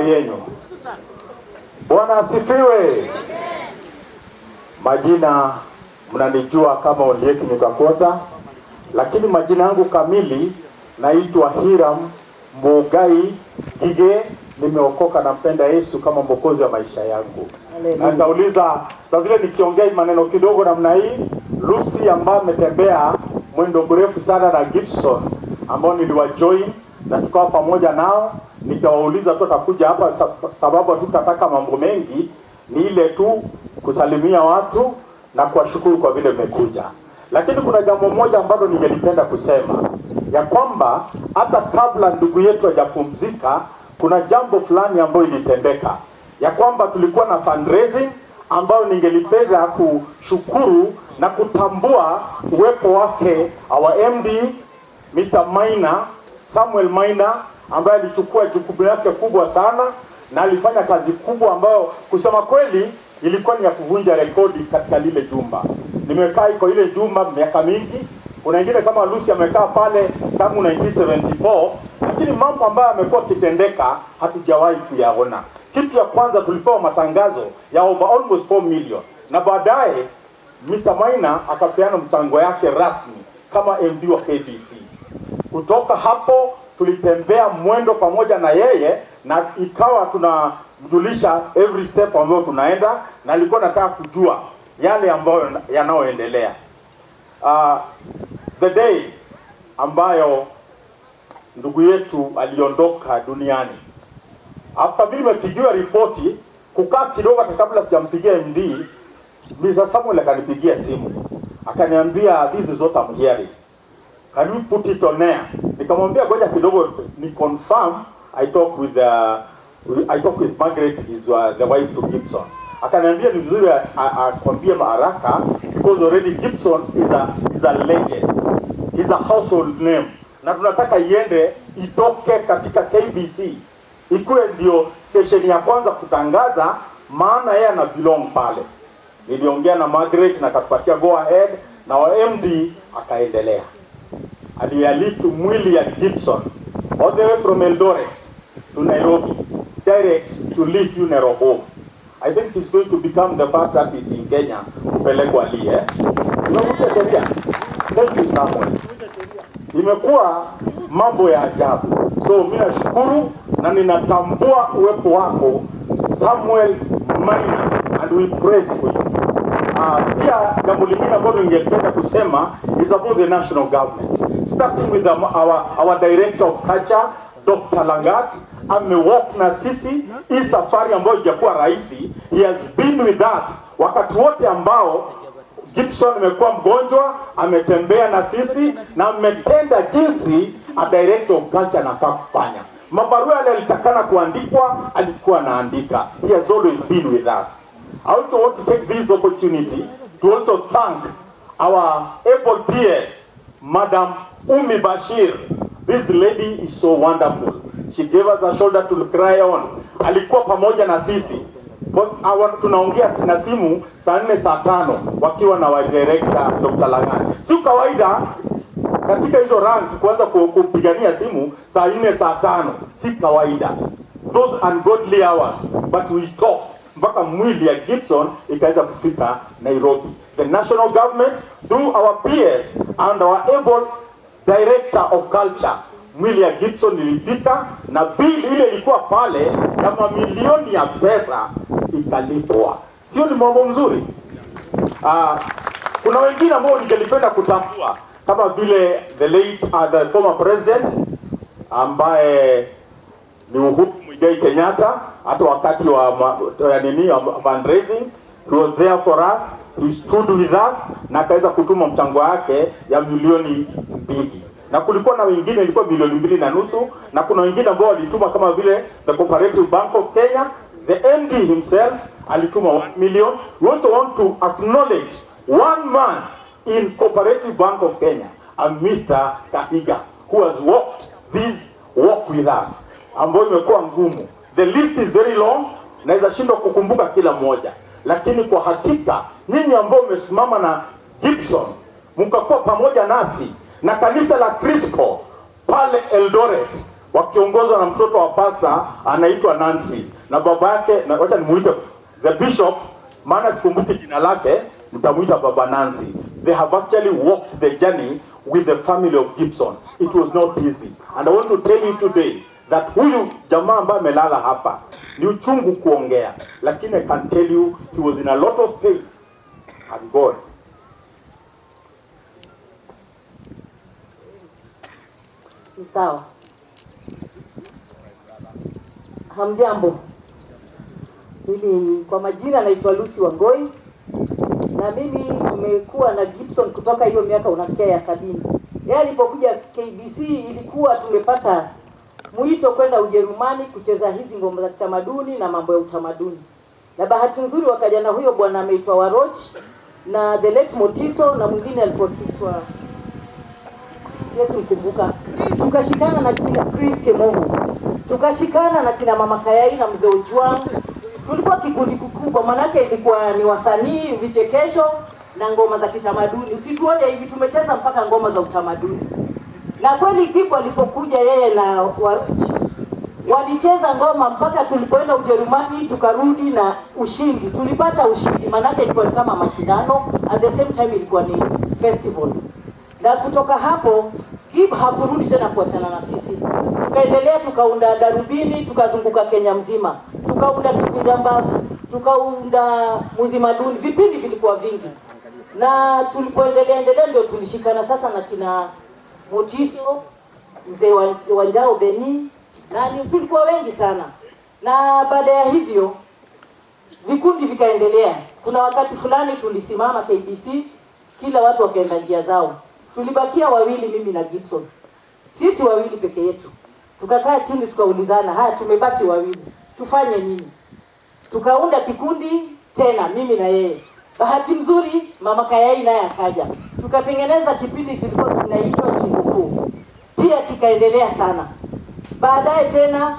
Yenu. Bwana asifiwe. Majina mnanijua kama Ondiek Mbugua, lakini majina yangu kamili naitwa Hiram Mbugai Gige. Nimeokoka na mpenda Yesu kama mwokozi wa maisha yangu. Na nitauliza sasa zile nikiongea maneno kidogo namna hii, Lucy ambaye ametembea mwendo mrefu sana na Gibson ambao niliwajoin na tukawa pamoja nao, nitawauliza tutakuja hapa sababu hatutataka mambo mengi, ni ile tu kusalimia watu na kuwashukuru kwa vile mmekuja. Lakini kuna jambo moja ambalo ningelipenda kusema, ya kwamba hata kabla ndugu yetu hajapumzika kuna jambo fulani ambalo ilitendeka, ya kwamba tulikuwa na fundraising ambayo ningelipenda kushukuru na kutambua uwepo wake our MD Mr. Samuel Maina, ambaye alichukua jukumu lake kubwa sana na alifanya kazi kubwa ambayo kusema kweli ilikuwa ni ya kuvunja rekodi katika lile jumba. Nimekaa iko ile jumba miaka mingi. Kuna wengine kama Lucy amekaa pale tangu 1974, lakini mambo ambayo yamekuwa kitendeka hatujawahi kuyaona. Kitu ya kwanza tulipewa matangazo ya over almost 4 million, na baadaye Mr. Maina akapeana mchango yake rasmi kama MD wa KTC. Kutoka hapo tulitembea mwendo pamoja na yeye, na ikawa tunamjulisha every step ambayo tunaenda, na alikuwa nataka kujua yale ambayo yanayoendelea. The day ambayo ndugu yetu aliondoka duniani, after mimi nimepigiwa ripoti, kukaa kidogo kabla sijampigia MD, Mr. Samuel akanipigia simu akaniambia, this is what I'm hearing, can you put it on air? Nikamwambia ngoja kidogo ni confirm. I talk with Margaret, is the wife to Gibson. Akaniambia ni vizuri akwambie haraka, because already Gibson is a legend, is a household name, na tunataka iende itoke katika KBC, ikuwe ndio session ya kwanza kutangaza, maana yeye ana belong pale. Niliongea na Margaret na akatupatia go ahead, na wa MD akaendelea. Aliyalitu mwili ya Gibson all the way from Eldoret to Nairobi, direct to Lee funeral home. I think he's going to become the first artist in Kenya kupelekwa Lee. Tunakuja sheria. Thank you Samuel. Imekuwa mambo ya ajabu. So mimi nashukuru na ninatambua uwepo wako Samuel Maina, and we pray for you. Pia jambo lingine ambalo ningependa kusema is about the national government, starting with our director of culture Dr. Langat. Amewalk na sisi hii safari ambayo ijakuwa rahisi. He has been with us wakati wote ambao Gibson amekuwa mgonjwa, ametembea na sisi na ametenda jinsi a director of culture anafaa kufanya. Mabarua yale alitakana kuandikwa alikuwa anaandika. He has always been with us. I also want to take this opportunity to also thank our able peers, Madam Umi Bashir. This lady is so wonderful. She gave us a shoulder to cry on. Alikuwa pamoja na sisi. Tunaongea na simu saa 4 saa 5 wakiwa na wa director Dr. Langani. Si kawaida katika hizo rank kuanza kupigania simu saa 4 saa 5. Si kawaida. Those ungodly hours, but we talked mpaka mwili ya Gibson ikaweza kufika Nairobi. The national government through our peers and our able director of culture, mwili ya Gibson ilifika, na bili ile ilikuwa pale ya mamilioni ya pesa ikalipwa. Sio ni mambo mzuri? Kuna wengine ambao ningelipenda kutambua kama vile the former president ambaye ni Uhuru Muigai Kenyatta. Hata wakati wa fundraising, he was there for us, he stood with us, na akaweza kutuma mchango wake ya milioni 2. Na kulikuwa na wengine ilikuwa milioni 2.5, na kuna wengine ambao walituma kama vile the Cooperative Bank of Kenya, the MD himself alituma 1 million. We also want to acknowledge one man in Cooperative Bank of Kenya, and Mr. Kahiga, who has walked this walk with us, ambayo imekuwa ngumu. The list is very long, naweza shindwa kukumbuka kila mmoja, lakini kwa hakika nyinyi ambao mmesimama na Gibson, mkakuwa pamoja nasi na kanisa la CRIES pale Eldoret, wakiongozwa na mtoto wa pasta anaitwa Nancy, na baba yake, na wacha nimuite the bishop, maana sikumbuki jina lake, mtamuita baba Nancy. They have actually walked the journey with the family of Gibson. It was not easy, and I want to tell you today that huyu jamaa ambaye amelala hapa ni uchungu kuongea, lakini I can tell you he was in a lot of pain and God. Sawa. Hamjambo. Mimi kwa majina naitwa Lucy Wangoi, na mimi tumekuwa na Gibson kutoka hiyo miaka unasikia ya 70. Yeye alipokuja KBC ilikuwa tumepata mwito kwenda Ujerumani kucheza hizi ngoma za kitamaduni na mambo ya utamaduni. Na bahati nzuri wakaja na huyo bwana ameitwa Waroch na the late Motiso na mwingine alikuwa kiitwa kumbuka. Tukashikana na kina CRIES Kemohu. Tukashikana na kina Mama Kayai na Mzee Ujwang. Tulikuwa kikundi kikubwa, manake ilikuwa ni wasanii, vichekesho na ngoma za kitamaduni. Usituone hivi tumecheza mpaka ngoma za utamaduni. Na kweli Gipo alipokuja yeye na Waruchi walicheza ngoma mpaka tulipoenda Ujerumani tukarudi na ushindi. Tulipata ushindi, manake ilikuwa kama mashindano, at the same time ilikuwa ni festival. Na kutoka hapo Gib hakurudi tena kuachana na sisi. Tukaendelea tukaunda Darubini, tukazunguka Kenya mzima. Tukaunda Kivunjambavu, tukaunda Muzimaduni, vipindi vilikuwa vingi. Na tulipoendelea ndio tulishikana sasa na kina Motiso, Mzee Wanjao Beni, na tulikuwa wengi sana. Na baada ya hivyo vikundi vikaendelea. Kuna wakati fulani tulisimama KBC, kila watu wakaenda njia zao. Tulibakia wawili, mimi na Gibson. Sisi wawili peke yetu. Tukakaa chini tukaulizana, haya tumebaki wawili, tufanye nini? Tukaunda kikundi tena, mimi na yeye. Bahati nzuri Mama Kayai naye akaja. Tukatengeneza kipindi kilikuwa kinaitwa Mbugua. Pia kikaendelea sana. Baadaye tena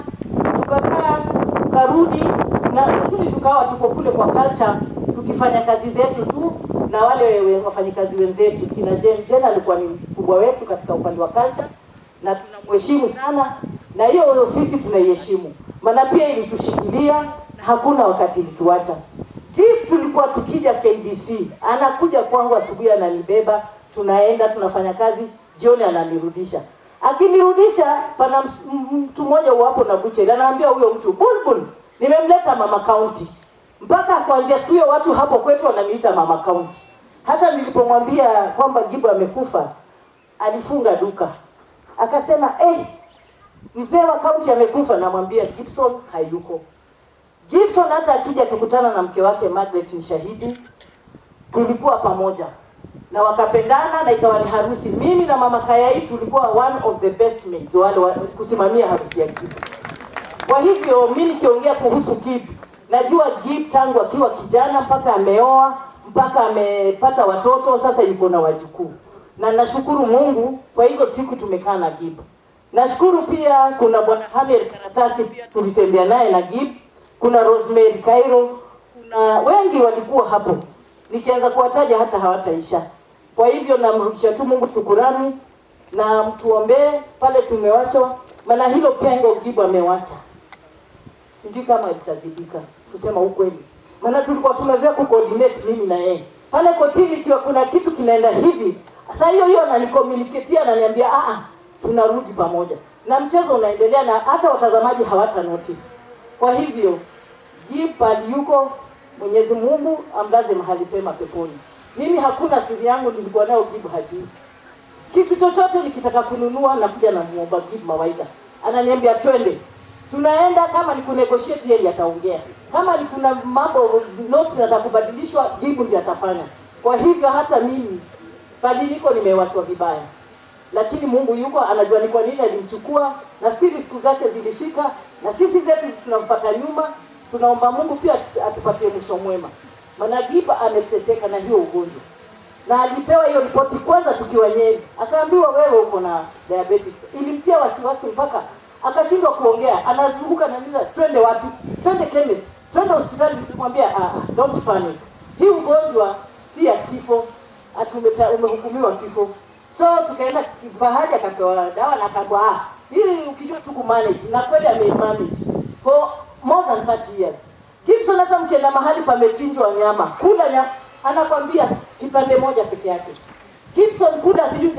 tukakaa tukarudi, na lakini tukawa tuko kule kwa culture tukifanya kazi zetu tu na wale wafanyikazi wenzetu. Kina Jen alikuwa ni mkubwa wetu katika upande wa culture na tunamheshimu sana, na hiyo ofisi tunaiheshimu. Maana pia ilitushikilia na hakuna wakati ilituacha. Gift tulikuwa tukija KBC, anakuja kwangu asubuhi ananibeba, tunaenda tunafanya kazi, jioni ananirudisha. Akinirudisha pana mtu mmoja hapo na buche, anaambia huyo mtu, "Bulbul, nimemleta Mama County." Mpaka kuanzia siku hiyo watu hapo kwetu wananiita Mama County. Hata nilipomwambia kwamba Gibu amekufa, alifunga duka. Akasema, mzee wa county amekufa." Namwambia Gibson hayuko. Gibson hata akija tukutana na mke wake Margaret ni shahidi. Tulikuwa pamoja. Na wakapendana na ikawa ni harusi. Mimi na Mama Kayai tulikuwa one of the best maids wale kusimamia harusi ya Gibu. Kwa hivyo mimi nikiongea kuhusu Gibu, najua Gibu tangu akiwa kijana mpaka ameoa, mpaka amepata watoto, sasa yuko na wajukuu. Na nashukuru Mungu kwa hizo siku tumekaa na Gibu. Nashukuru pia kuna bwana Hamel Karatasi pia tulitembea naye na Gibu. Kuna Rosemary Cairo, kuna wengi walikuwa hapo. Nikianza kuwataja hata hawataisha. Kwa hivyo namrudisha tu Mungu shukrani na mtuombee pale tumewachwa, maana hilo pengo Gibu amewacha. Sijui kama itazidika kusema ukweli. Maana tulikuwa tumezoea kucoordinate mimi na yeye. Pale kotini kiwa kuna kitu kinaenda hivi, sasa hiyo ananikommuniketia na ananiambia tunarudi pamoja. Na mchezo unaendelea na hata watazamaji hawata notice. Kwa hivyo Gibu yuko, Mwenyezi Mungu amlaze mahali pema peponi. Mimi hakuna siri yangu nilikuwa nayo Gibu hajui. Kitu chochote nikitaka kununua na kuja na muomba Gibu mawaida. Ananiambia twende. Tunaenda, kama ni kunegotiate yeye ataongea. Kama ni kuna mambo notes yatakubadilishwa, Gibu ndiye atafanya. Kwa hivyo hata mimi bali niko nimewachwa vibaya. Lakini Mungu yuko anajua ni kwa nini alimchukua, na sisi siku zake zilifika na sisi zetu tunamfuata nyuma. Tunaomba Mungu pia atupatie mwisho mwema. Maana Gibu ameteseka na hiyo ugonjwa. Na alipewa hiyo ripoti kwanza tukiwa Nyeri. Akaambiwa wewe uko na diabetes. Ilimtia wasiwasi mpaka akashindwa kuongea. Anazunguka na nini? Twende wapi? Twende chemist. Twende hospitali. Nilimwambia don't panic. Hii ugonjwa si ya kifo. Umehukumiwa kifo. So tukaenda bahari akapewa dawa na akaambiwa Hii ukijua tu kumanage, na kweli amemanage for more than 30 years. Gibson hata mkienda mahali pamechinjwa nyama, kula nyama, anakwambia kipande moja peke yake. Gibson kula sijui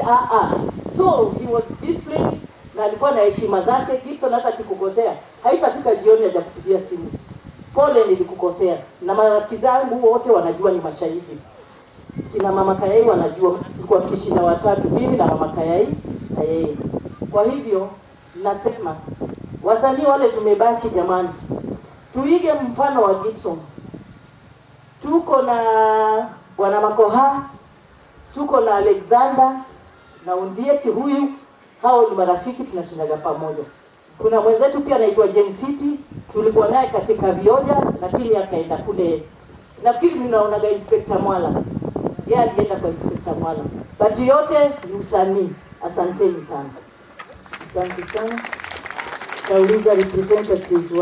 So he was disciplined na alikuwa na heshima zake. Gibson hata kikukosea, haitafika jioni haja kupigia simu. Pole nilikukosea. Na marafiki zangu wote wanajua, ni mashahidi. Kina mama Kayai wanajua, tulikuwa tukishinda watatu, mimi na mama Kayai na yeye. Kwa hivyo nasema wasanii wale tumebaki, jamani, tuige mfano wa Gibson. Tuko na Bwana Makoha, tuko na Alexander na Ondiek huyu, hao ni marafiki, tunashindaga pamoja. Kuna mwenzetu pia anaitwa James City, tulikuwa naye katika Vioja lakini akaenda kule. Nafikiri mnaonaga Inspector Mwala. Yeye alienda kwa Inspector Mwala. But yote ni usanii. Asanteni sana. Asante sana. Kauliza representative